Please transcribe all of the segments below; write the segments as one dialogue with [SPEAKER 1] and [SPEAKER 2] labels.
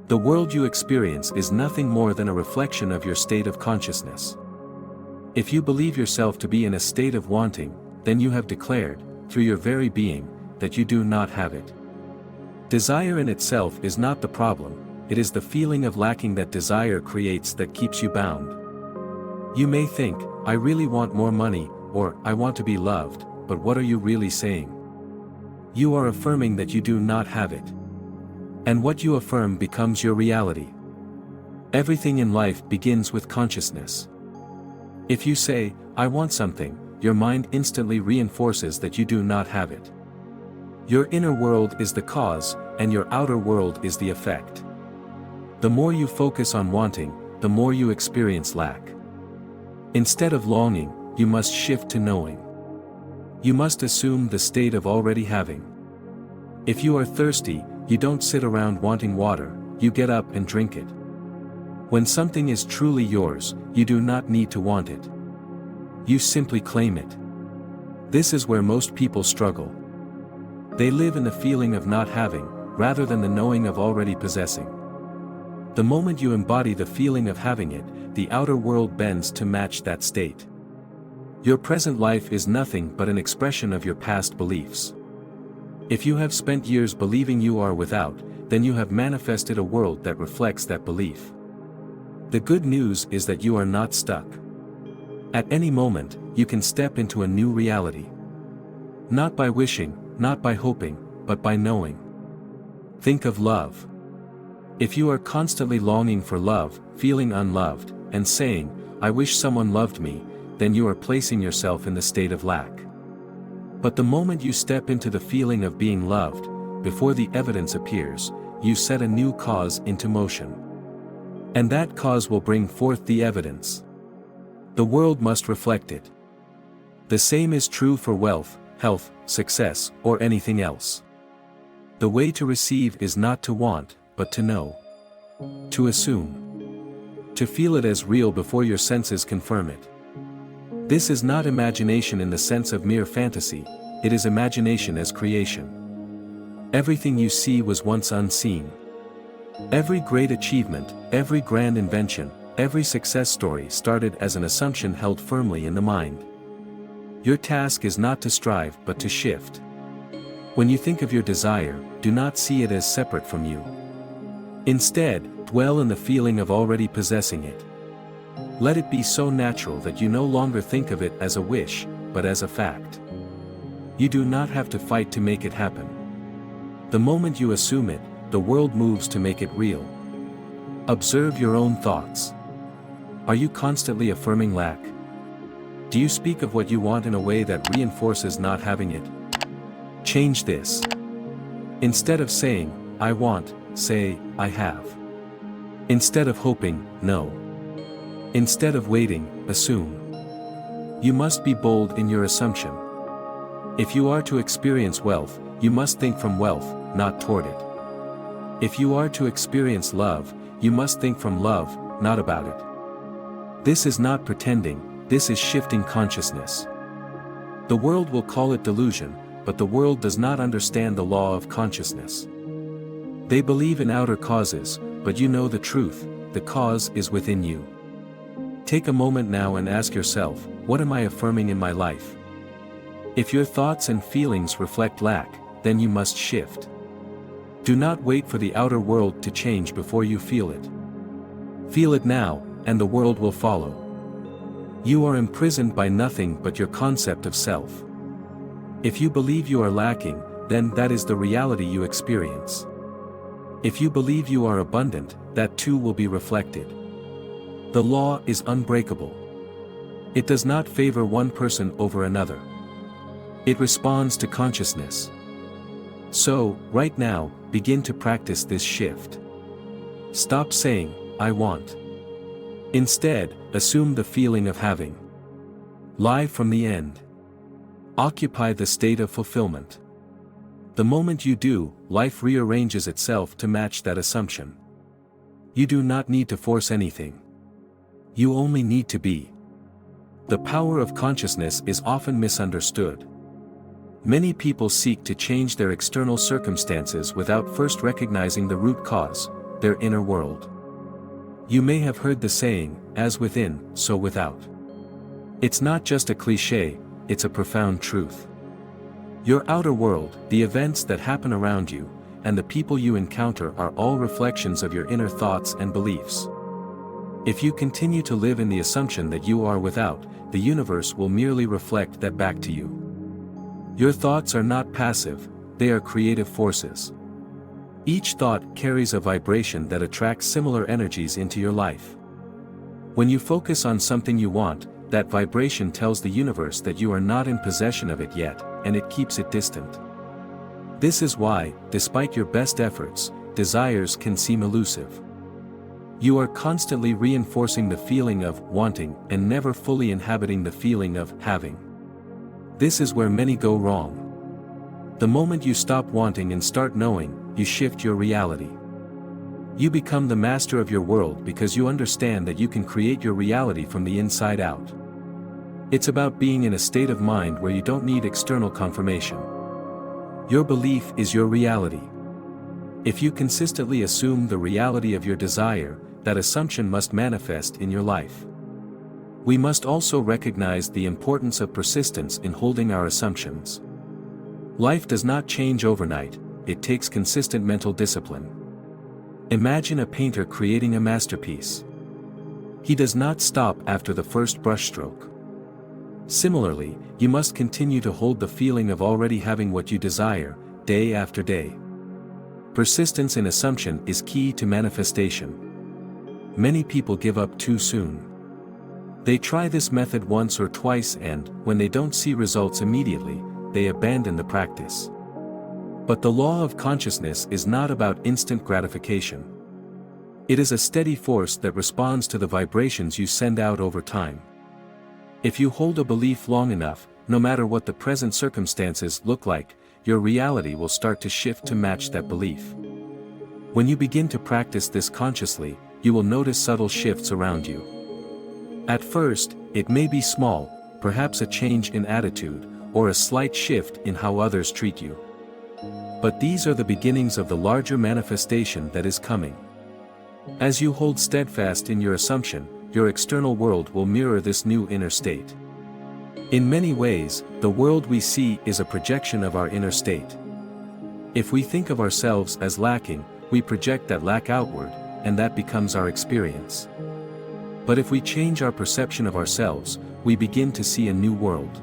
[SPEAKER 1] The world you experience is nothing more than a reflection of your state of consciousness. If you believe yourself to be in a state of wanting, then you have declared, through your very being, that you do not have it. Desire in itself is not the problem, it is the feeling of lacking that desire creates that keeps you bound. You may think, I really want more money, or I want to be loved, but what are you really saying? You are affirming that you do not have it. And what you affirm becomes your reality. Everything in life begins with consciousness. If you say, I want something, your mind instantly reinforces that you do not have it. Your inner world is the cause, and your outer world is the effect. The more you focus on wanting, the more you experience lack. Instead of longing, you must shift to knowing. You must assume the state of already having. If you are thirsty, you don't sit around wanting water, you get up and drink it. When something is truly yours, you do not need to want it. You simply claim it. This is where most people struggle. They live in the feeling of not having, rather than the knowing of already possessing. The moment you embody the feeling of having it, the outer world bends to match that state. Your present life is nothing but an expression of your past beliefs. If you have spent years believing you are without, then you have manifested a world that reflects that belief. The good news is that you are not stuck. At any moment, you can step into a new reality. Not by wishing, not by hoping, but by knowing. Think of love. If you are constantly longing for love, feeling unloved, and saying, I wish someone loved me, then you are placing yourself in the state of lack. But the moment you step into the feeling of being loved, before the evidence appears, you set a new cause into motion. And that cause will bring forth the evidence. The world must reflect it. The same is true for wealth, health, success, or anything else. The way to receive is not to want, but to know. To assume. To feel it as real before your senses confirm it. This is not imagination in the sense of mere fantasy, it is imagination as creation. Everything you see was once unseen. Every great achievement, every grand invention, every success story started as an assumption held firmly in the mind. Your task is not to strive but to shift. When you think of your desire, do not see it as separate from you. Instead, dwell in the feeling of already possessing it. Let it be so natural that you no longer think of it as a wish, but as a fact. You do not have to fight to make it happen. The moment you assume it, the world moves to make it real. Observe your own thoughts. Are you constantly affirming lack? Do you speak of what you want in a way that reinforces not having it? Change this. Instead of saying, I want, say, I have. Instead of hoping, no. Instead of waiting, assume. You must be bold in your assumption. If you are to experience wealth, you must think from wealth, not toward it. If you are to experience love, you must think from love, not about it. This is not pretending, this is shifting consciousness. The world will call it delusion, but the world does not understand the law of consciousness. They believe in outer causes, but you know the truth, the cause is within you. Take a moment now and ask yourself, what am I affirming in my life? If your thoughts and feelings reflect lack, then you must shift. Do not wait for the outer world to change before you feel it. Feel it now, and the world will follow. You are imprisoned by nothing but your concept of self. If you believe you are lacking, then that is the reality you experience. If you believe you are abundant, that too will be reflected. The law is unbreakable. It does not favor one person over another. It responds to consciousness. So, right now, begin to practice this shift. Stop saying, I want. Instead, assume the feeling of having. Live from the end. Occupy the state of fulfillment. The moment you do, life rearranges itself to match that assumption. You do not need to force anything. You only need to be. The power of consciousness is often misunderstood. Many people seek to change their external circumstances without first recognizing the root cause, their inner world. You may have heard the saying, as within, so without. It's not just a cliché, it's a profound truth. Your outer world, the events that happen around you, and the people you encounter are all reflections of your inner thoughts and beliefs. If you continue to live in the assumption that you are without, the universe will merely reflect that back to you. Your thoughts are not passive, they are creative forces. Each thought carries a vibration that attracts similar energies into your life. When you focus on something you want, that vibration tells the universe that you are not in possession of it yet, and it keeps it distant. This is why, despite your best efforts, desires can seem elusive. You are constantly reinforcing the feeling of wanting and never fully inhabiting the feeling of having. This is where many go wrong. The moment you stop wanting and start knowing, you shift your reality. You become the master of your world because you understand that you can create your reality from the inside out. It's about being in a state of mind where you don't need external confirmation. Your belief is your reality. If you consistently assume the reality of your desire, that assumption must manifest in your life. We must also recognize the importance of persistence in holding our assumptions. Life does not change overnight, it takes consistent mental discipline. Imagine a painter creating a masterpiece. He does not stop after the first brushstroke. Similarly, you must continue to hold the feeling of already having what you desire, day after day. Persistence in assumption is key to manifestation. Many people give up too soon. They try this method once or twice and, when they don't see results immediately, they abandon the practice. But the law of consciousness is not about instant gratification. It is a steady force that responds to the vibrations you send out over time. If you hold a belief long enough, no matter what the present circumstances look like, your reality will start to shift to match that belief. When you begin to practice this consciously, you will notice subtle shifts around you. At first, it may be small, perhaps a change in attitude, or a slight shift in how others treat you. But these are the beginnings of the larger manifestation that is coming. As you hold steadfast in your assumption, your external world will mirror this new inner state. In many ways, the world we see is a projection of our inner state. If we think of ourselves as lacking, we project that lack outward, and that becomes our experience. But if we change our perception of ourselves, we begin to see a new world.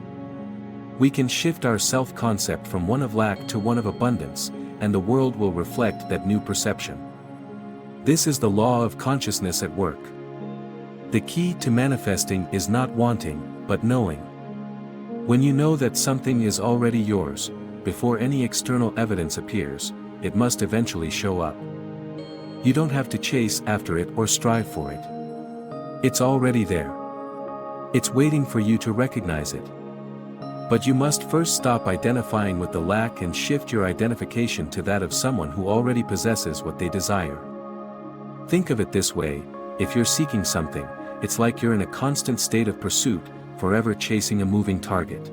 [SPEAKER 1] We can shift our self-concept from one of lack to one of abundance, and the world will reflect that new perception. This is the law of consciousness at work. The key to manifesting is not wanting, but knowing. When you know that something is already yours, before any external evidence appears, it must eventually show up. You don't have to chase after it or strive for it. It's already there. It's waiting for you to recognize it. But you must first stop identifying with the lack and shift your identification to that of someone who already possesses what they desire. Think of it this way: if you're seeking something, it's like you're in a constant state of pursuit, forever chasing a moving target.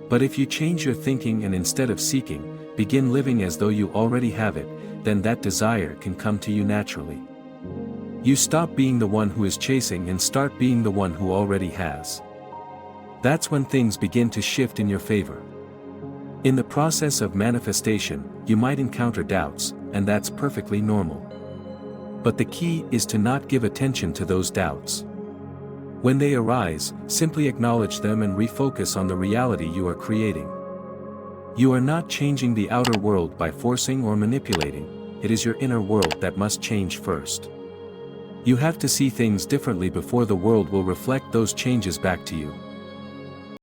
[SPEAKER 1] But if you change your thinking and instead of seeking, begin living as though you already have it, then that desire can come to you naturally. You stop being the one who is chasing and start being the one who already has. That's when things begin to shift in your favor. In the process of manifestation, you might encounter doubts, and that's perfectly normal. But the key is to not give attention to those doubts. When they arise, simply acknowledge them and refocus on the reality you are creating. You are not changing the outer world by forcing or manipulating, it is your inner world that must change first. You have to see things differently before the world will reflect those changes back to you.